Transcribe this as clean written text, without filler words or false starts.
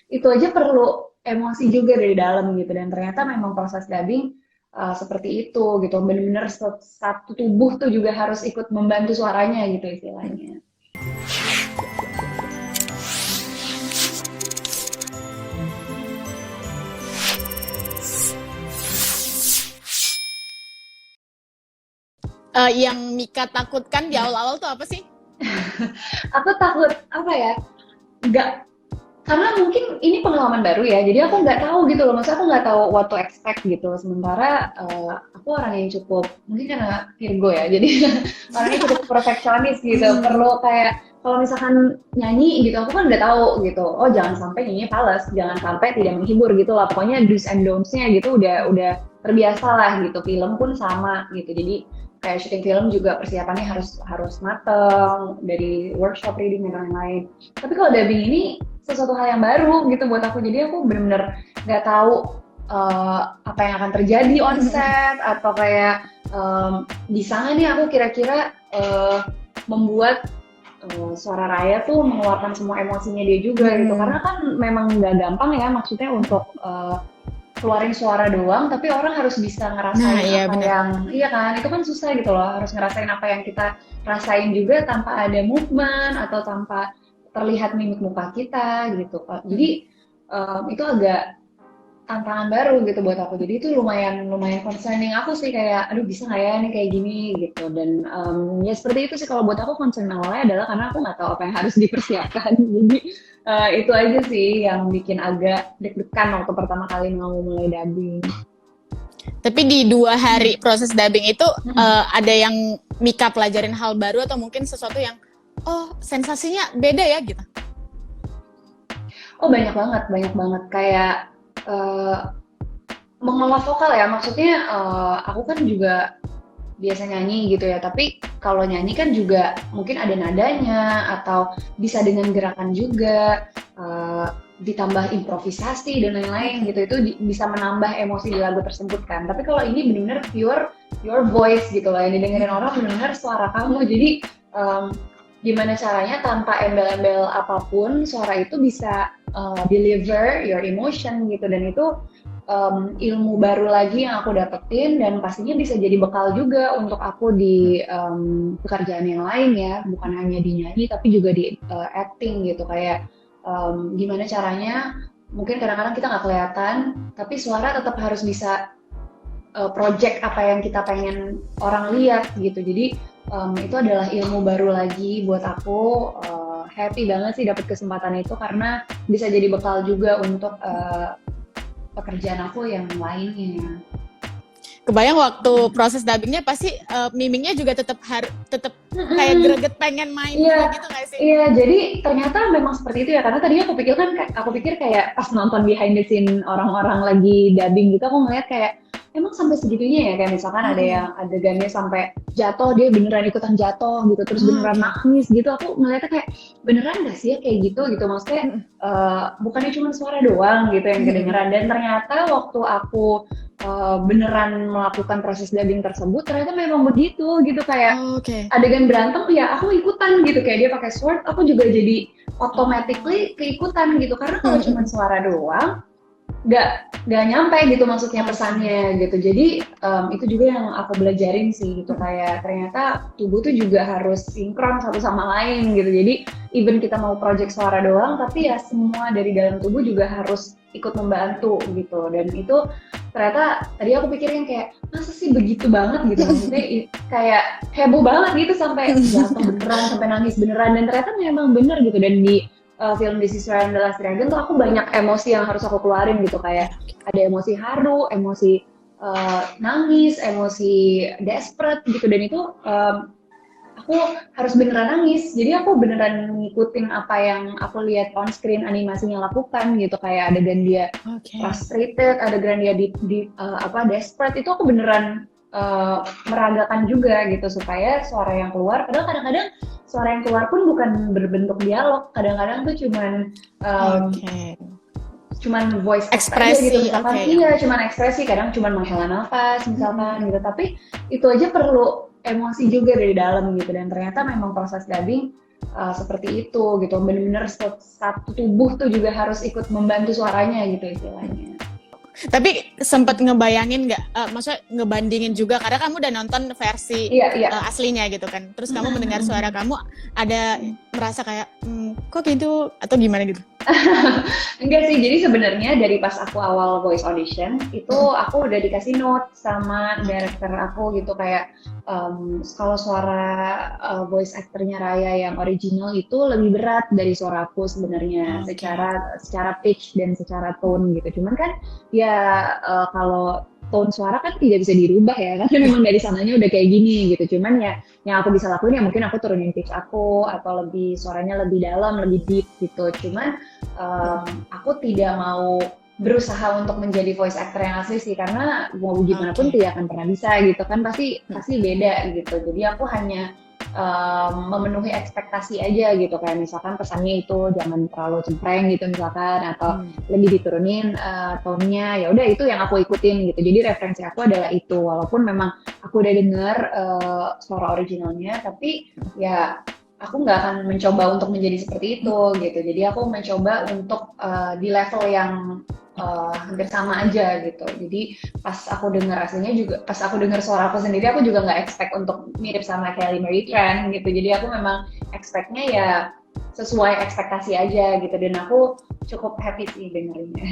itu aja perlu emosi juga dari dalam gitu, dan ternyata memang proses dubbing seperti itu gitu, bener-bener satu tubuh tuh juga harus ikut membantu suaranya gitu istilahnya. Yang Mika takutkan di awal-awal tuh apa sih? Aku takut apa ya, nggak, karena mungkin ini pengalaman baru ya, jadi aku nggak tahu gitu loh, maksudnya aku nggak tahu what to expect gitu. Sementara aku orang yang cukup, mungkin karena Virgo ya, jadi orangnya cukup perfeksionis gitu, perlu kayak kalau misalkan nyanyi gitu, aku kan udah tahu gitu, oh jangan sampai nyanyi fals, jangan sampai tidak menghibur gitu lah, pokoknya do's and don'ts-nya gitu udah terbiasa lah gitu. Film pun sama gitu, jadi kayak syuting film juga persiapannya harus mateng dari workshop reading dan lain-lain. Tapi kalau dubbing ini sesuatu hal yang baru gitu buat aku, jadi aku bener-bener nggak tahu apa yang akan terjadi on set, atau kayak bisa nggak nih aku kira-kira membuat suara Raya tuh mengeluarkan semua emosinya dia juga gitu, karena kan memang nggak gampang ya, maksudnya untuk keluarin suara doang, tapi orang harus bisa ngerasain Iya apa bener. yang, iya kan, itu kan susah gitu loh, harus ngerasain apa yang kita rasain juga tanpa ada movement atau tanpa terlihat mimik muka kita gitu. Jadi itu agak tantangan baru gitu buat aku. Jadi itu lumayan lumayan concerning aku sih, kayak aduh bisa nggak ya nih kayak gini gitu. Dan ya seperti itu sih, kalau buat aku concern awalnya adalah karena aku nggak tahu apa yang harus dipersiapkan. Jadi itu aja sih yang bikin agak deg-degan waktu pertama kali mau mulai dubbing. Tapi di 2 hari proses dubbing itu ada yang Mika pelajarin hal baru atau mungkin sesuatu yang sensasinya beda ya gitu? Oh banyak banget kayak mengolah vokal ya, maksudnya aku kan juga biasa nyanyi gitu ya, tapi kalau nyanyi kan juga mungkin ada nadanya atau bisa dengan gerakan juga, ditambah improvisasi dan lain-lain gitu, itu bisa menambah emosi di lagu tersebut kan. Tapi kalau ini benar-benar pure your voice gitu loh, yang didengerin orang benar-benar suara kamu, jadi gimana caranya tanpa embel-embel apapun suara itu bisa deliver your emotion gitu, dan itu ilmu baru lagi yang aku dapetin, dan pastinya bisa jadi bekal juga untuk aku di pekerjaan yang lain ya, bukan hanya di nyanyi tapi juga di acting gitu, kayak gimana caranya, mungkin kadang-kadang kita nggak kelihatan tapi suara tetap harus bisa project apa yang kita pengen orang lihat gitu. Jadi itu adalah ilmu baru lagi buat aku. Happy banget sih dapat kesempatan itu, karena bisa jadi bekal juga untuk pekerjaan aku yang lainnya. Kebayang waktu proses dubbingnya pasti mimingnya juga tetap kayak greget pengen main juga gitu nggak sih? Iya, jadi ternyata memang seperti itu ya, karena tadinya aku pikir kayak pas nonton behind the scene orang-orang lagi dubbing gitu, aku ngeliat kayak emang sampai segitunya ya, kayak misalkan ada yang adegannya sampai jatuh, dia beneran ikutan jatuh gitu, terus beneran nangis gitu, aku ngeliatnya kayak beneran gak sih ya kayak gitu, maksudnya bukannya cuma suara doang gitu yang kedengeran. Dan ternyata waktu aku beneran melakukan proses dubbing tersebut, ternyata memang begitu gitu, kayak adegan berantem ya aku ikutan gitu, kayak dia pakai sword aku juga jadi automatically keikutan gitu, karena kalau cuma suara doang nggak nyampe gitu maksudnya pesannya gitu. Jadi itu juga yang aku belajarin sih gitu, kayak ternyata tubuh tuh juga harus sinkron satu sama lain gitu. Jadi even kita mau project suara doang, tapi ya semua dari dalam tubuh juga harus ikut membantu gitu. Dan itu ternyata tadi aku pikirin kayak masa sih begitu banget gitu, maksudnya kayak heboh banget gitu sampai jatuh beneran, sampai nangis beneran, dan ternyata memang bener gitu. Dan di film This Is Where I'm the Last Dragon tuh aku banyak emosi yang harus aku keluarin gitu, kayak ada emosi haru, emosi nangis, emosi desperate gitu, dan itu aku harus beneran nangis. Jadi aku beneran ngikutin apa yang aku lihat on screen animasinya lakukan gitu, kayak adegan dia frustrated, adegan dia di desperate, itu aku beneran meragakan juga gitu supaya suara yang keluar, padahal kadang-kadang suara yang keluar pun bukan berbentuk dialog, kadang-kadang tuh cuman voice ekspresi aja gitu, misalkan cuman ekspresi, kadang cuman menghela nafas misalkan gitu, tapi itu aja perlu emosi juga dari dalam gitu. Dan ternyata memang proses dubbing seperti itu gitu, bener-bener satu tubuh tuh juga harus ikut membantu suaranya gitu istilahnya. Tapi sempat ngebayangin nggak, maksudnya ngebandingin juga karena kamu udah nonton versi aslinya gitu kan. Terus kamu mendengar suara kamu ada merasa kayak kok gitu atau gimana gitu? Enggak sih, jadi sebenarnya dari pas aku awal voice audition itu aku udah dikasih note sama director aku gitu kayak kalau suara voice actornya Raya yang original itu lebih berat dari suara aku sebenarnya secara pitch dan secara tone gitu. Cuman kan ya kalau tone suara kan tidak bisa dirubah ya, karena memang dari sananya udah kayak gini gitu. Cuman ya yang aku bisa lakuin ya mungkin aku turunin pitch aku atau lebih suaranya lebih dalam, lebih deep gitu. Cuman aku tidak mau berusaha untuk menjadi voice actor yang asli sih, karena mau gimana pun tidak akan pernah bisa gitu kan, pasti beda gitu. Jadi aku hanya memenuhi ekspektasi aja gitu, kayak misalkan pesannya itu jangan terlalu cempreng gitu misalkan, atau lebih diturunin tone-nya, ya udah itu yang aku ikutin gitu. Jadi referensi aku adalah itu, walaupun memang aku udah denger suara originalnya, tapi ya aku nggak akan mencoba untuk menjadi seperti itu gitu. Jadi aku mencoba untuk di level yang hampir sama aja gitu. Jadi pas aku dengar aslinya juga, pas aku dengar suara aku sendiri, aku juga nggak expect untuk mirip sama Kelly Marie Tran gitu. Jadi aku memang expectnya ya sesuai ekspektasi aja gitu. Dan aku cukup happy sih dengarnya.